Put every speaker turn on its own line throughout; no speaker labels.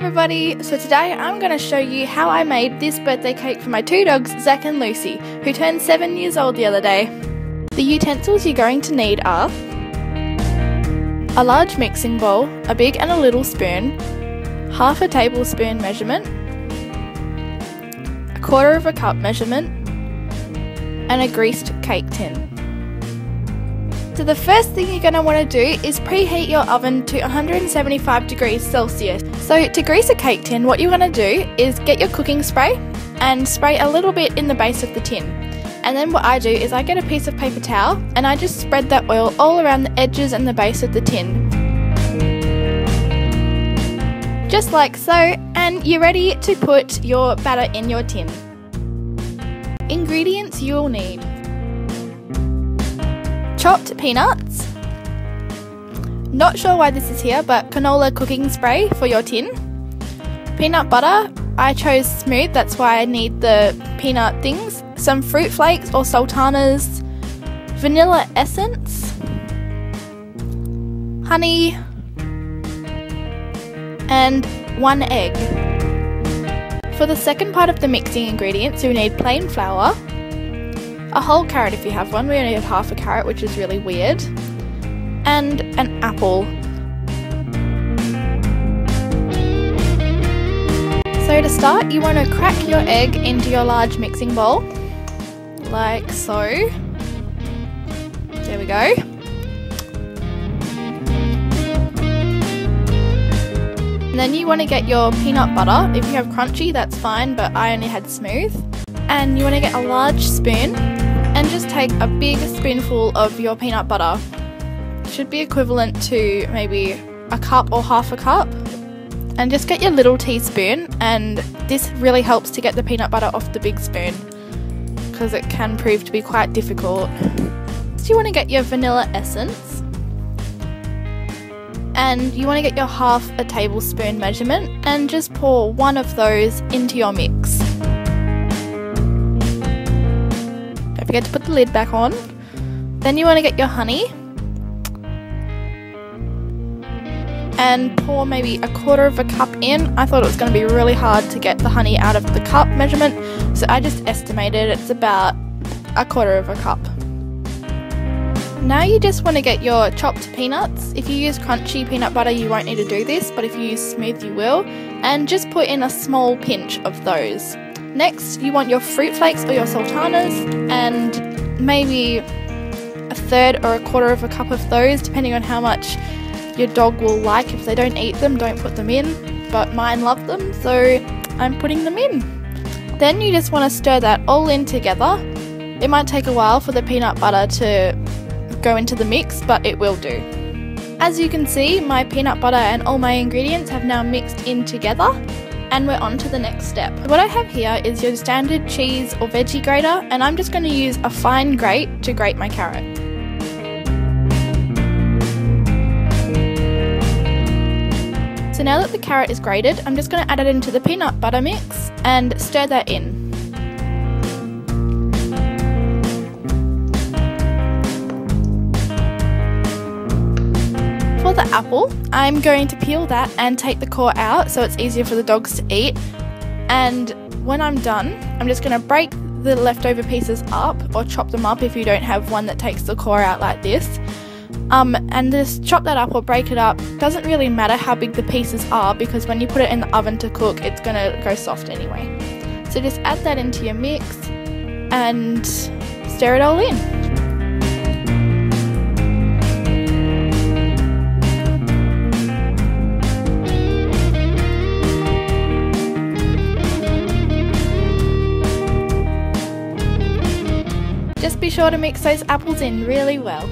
everybody, so today I'm going to show you how I made this birthday cake for my two dogs, Zac and Lucy, who turned 7 years old the other day. The utensils you're going to need are a large mixing bowl, a big and a little spoon, half a tablespoon measurement, a quarter of a cup measurement, and a greased cake tin. So the first thing you're going to want to do is preheat your oven to 175 degrees Celsius. So to grease a cake tin, what you want to do is get your cooking spray and spray a little bit in the base of the tin. And then what I do is I get a piece of paper towel and I just spread that oil all around the edges and the base of the tin. Just like so, and you're ready to put your batter in your tin. Ingredients you'll need: chopped peanuts, not sure why this is here, but canola cooking spray for your tin, peanut butter, I chose smooth, that's why I need the peanut things, some fruit flakes or sultanas, vanilla essence, honey, and 1 egg. For the second part of the mixing ingredients, you'll need plain flour, a whole carrot if you have one, we only have half a carrot, which is really weird, and an apple. So to start, you want to crack your egg into your large mixing bowl, like so. There we go. And then you want to get your peanut butter. If you have crunchy, that's fine, but I only had smooth. And you want to get a large spoon and just take a big spoonful of your peanut butter. It should be equivalent to maybe a cup or half a cup. And just get your little teaspoon, and this really helps to get the peanut butter off the big spoon because it can prove to be quite difficult. So you want to get your vanilla essence and you want to get your half a tablespoon measurement and just pour one of those into your mix. Don't forget to put the lid back on. Then you want to get your honey and pour maybe a quarter of a cup in. I thought it was going to be really hard to get the honey out of the cup measurement, so I just estimated it's about a quarter of a cup. Now you just want to get your chopped peanuts. If you use crunchy peanut butter you won't need to do this, but if you use smooth you will, and just put in a small pinch of those. Next you want your fruit flakes or your sultanas and maybe a third or a quarter of a cup of those, depending on how much your dog will like. If they don't eat them, don't put them in, but mine love them, so I'm putting them in. Then you just want to stir that all in together. It might take a while for the peanut butter to go into the mix, but it will do. As you can see, my peanut butter and all my ingredients have now mixed in together, and we're on to the next step. What I have here is your standard cheese or veggie grater, and I'm just going to use a fine grate to grate my carrot. So now that the carrot is grated, I'm just going to add it into the peanut butter mix and stir that in. For the apple, I'm going to peel that and take the core out so it's easier for the dogs to eat. And when I'm done, I'm just going to break the leftover pieces up, or chop them up if you don't have one that takes the core out like this. And just chop that up or break it up. Doesn't really matter how big the pieces are because when you put it in the oven to cook, it's going to go soft anyway. So just add that into your mix and stir it all in. Just be sure to mix those apples in really well.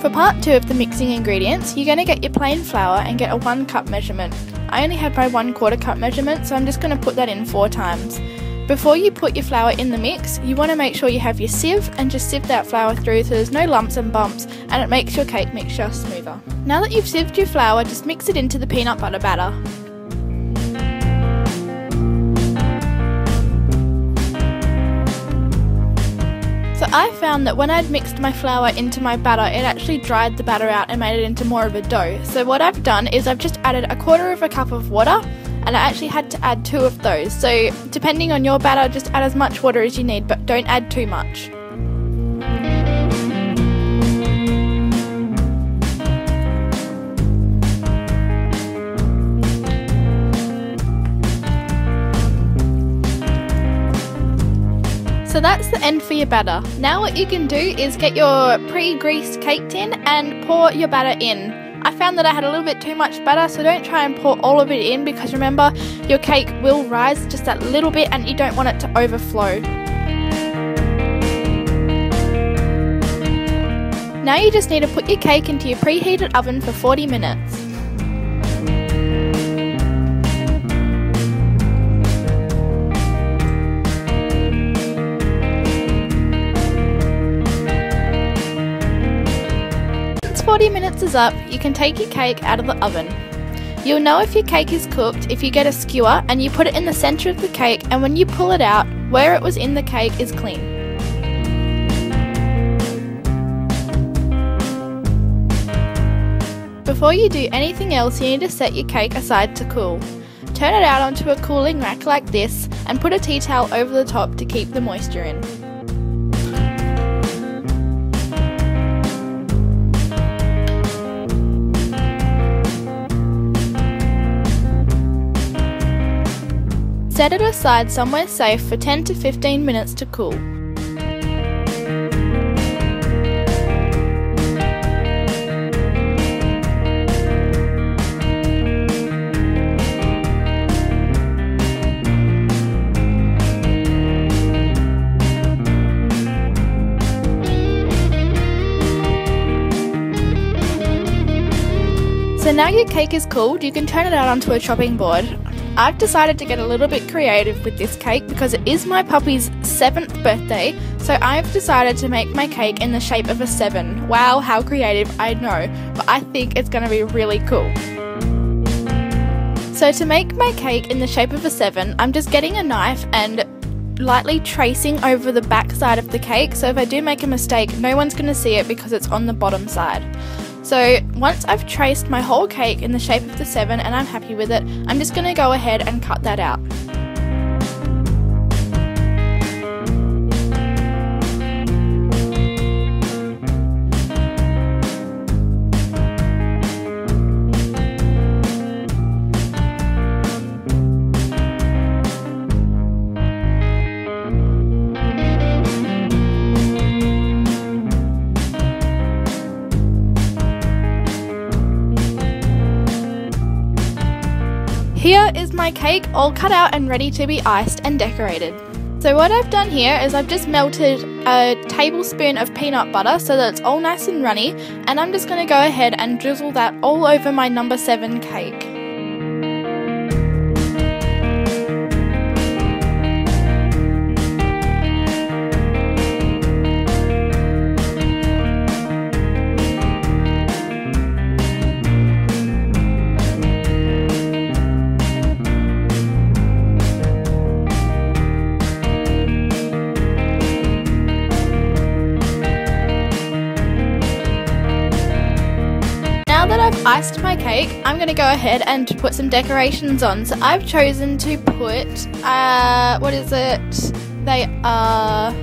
For part 2 of the mixing ingredients, you're going to get your plain flour and get a 1 cup measurement. I only have my 1/4 cup measurement, so I'm just going to put that in 4 times. Before you put your flour in the mix, you want to make sure you have your sieve and just sieve that flour through so there's no lumps and bumps, and it makes your cake mixture smoother. Now that you've sieved your flour, just mix it into the peanut butter batter. I found that when I'd mixed my flour into my batter, it actually dried the batter out and made it into more of a dough. So what I've done is I've just added 1/4 cup of water, and I actually had to add 2 of those. So depending on your batter, just add as much water as you need, but don't add too much. So that's the end for your batter. Now what you can do is get your pre-greased cake tin and pour your batter in. I found that I had a little bit too much batter, so don't try and pour all of it in, because remember, your cake will rise just that little bit and you don't want it to overflow. Now you just need to put your cake into your preheated oven for 40 minutes. Once 40 minutes is up, you can take your cake out of the oven. You'll know if your cake is cooked if you get a skewer and you put it in the centre of the cake, and when you pull it out, where it was in the cake is clean. Before you do anything else, you need to set your cake aside to cool. Turn it out onto a cooling rack like this and put a tea towel over the top to keep the moisture in. Set it aside somewhere safe for 10 to 15 minutes to cool. So now your cake is cooled, you can turn it out onto a chopping board. I've decided to get a little bit creative with this cake because it is my puppy's 7th birthday, so I've decided to make my cake in the shape of a 7. Wow, how creative, I know, but I think it's going to be really cool. So to make my cake in the shape of a 7, I'm just getting a knife and lightly tracing over the back side of the cake, so if I do make a mistake, no one's going to see it because it's on the bottom side. So once I've traced my whole cake in the shape of the 7 and I'm happy with it, I'm just going to go ahead and cut that out. Here is my cake all cut out and ready to be iced and decorated. So what I've done here is I've just melted a tablespoon of peanut butter so that it's all nice and runny, and I'm just going to go ahead and drizzle that all over my number 7 cake. Now that I've iced my cake, I'm going to go ahead and put some decorations on. So I've chosen to put, what is it? They are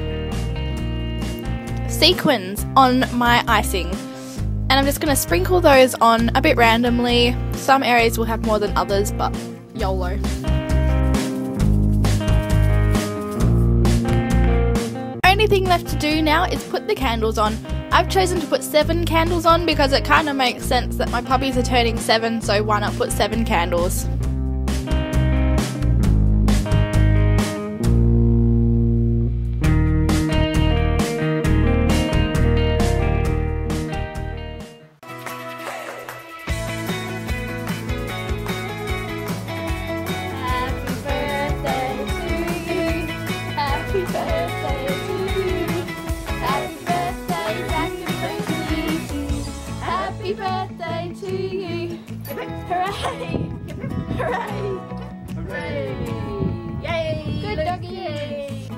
sequins on my icing. And I'm just going to sprinkle those on a bit randomly. Some areas will have more than others, but YOLO. Only thing left to do now is put the candles on. I've chosen to put 7 candles on because it kind of makes sense that my puppies are turning 7, so why not put 7 candles? Happy birthday to you. Hooray! Hooray! Hooray! Yay! Good doggy!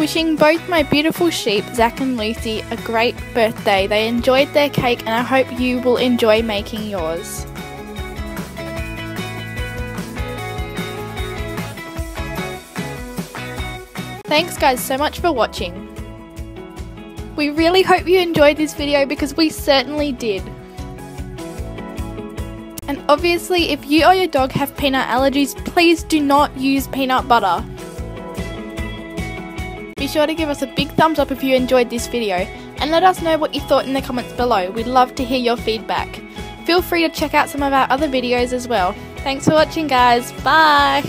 Wishing both my beautiful sheep, Zac and Lucy, a great birthday. They enjoyed their cake and I hope you will enjoy making yours. Thanks guys so much for watching. We really hope you enjoyed this video because we certainly did. And obviously if you or your dog have peanut allergies, please do not use peanut butter. Be sure to give us a big thumbs up if you enjoyed this video and let us know what you thought in the comments below. We'd love to hear your feedback. Feel free to check out some of our other videos as well. Thanks for watching guys, bye!